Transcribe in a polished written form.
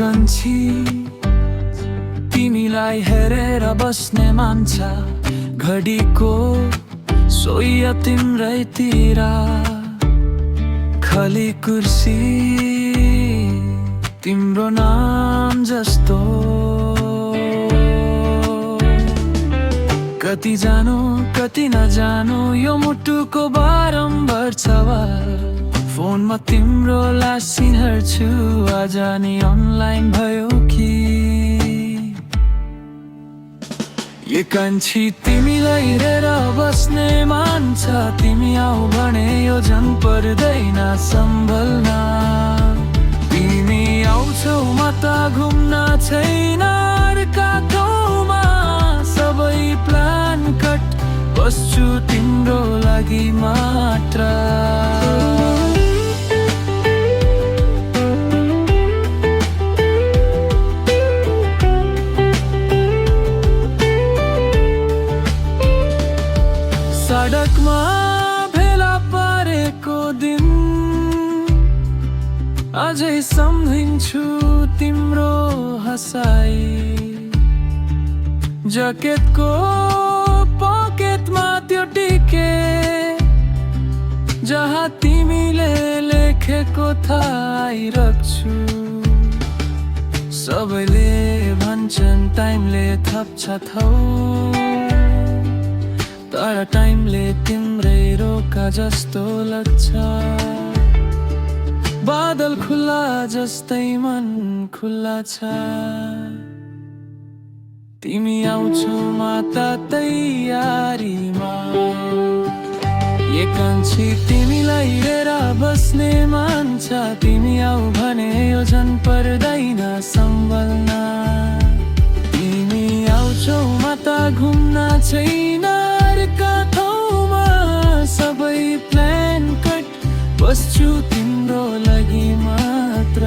कान्छी तिमीलाई हेरेर बस्ने मान्छा घडीको सोय तिम्रैतिर खाली कुर्सी तिम्रो नाम जस्तो कति जानु कति नजानु यो मुटुको बारम्बार सवाल फोनमा तिम्रो लास्ट सिन हेर्छु आज नि अनलाइन भयो कि ये कान्छी तिमीलाई हेरेर बस्ने मान्छा तिमी आऊ भने यो झन् पर्दैन सम्भल्न तिमी आउँछौ म त घुम्न छैन अर्का ठाउँमा सबै प्लान कट बस्छु तिम्रो लागि मात्र सडकमा भेला पारेको दिन अझै सम्झिन्छु तिम्रो हँसाइ ज्याकेटको पकेटमा त्यो टिके जहाँ तिमीले लेखेको थाहै राख्छु सबैले भन्छन् टाइमले थप्छ थौ तर टाइमले तिम्रै रोका जस्तो लाग्छ बादल खुला जस्तै मन खुला छ तिमी आउँछौ म त तयारीमा ये कान्छी तिमीलाई हेरेर बस्ने मान्छा तिमी आऊ भने यो झन् पर्दैन सम्भल्न तिमी आउँछौ म त घुम्न छैन अर्का ठाउँमा सबै प्लान कट बस्छु तिम्रो लागि मात्र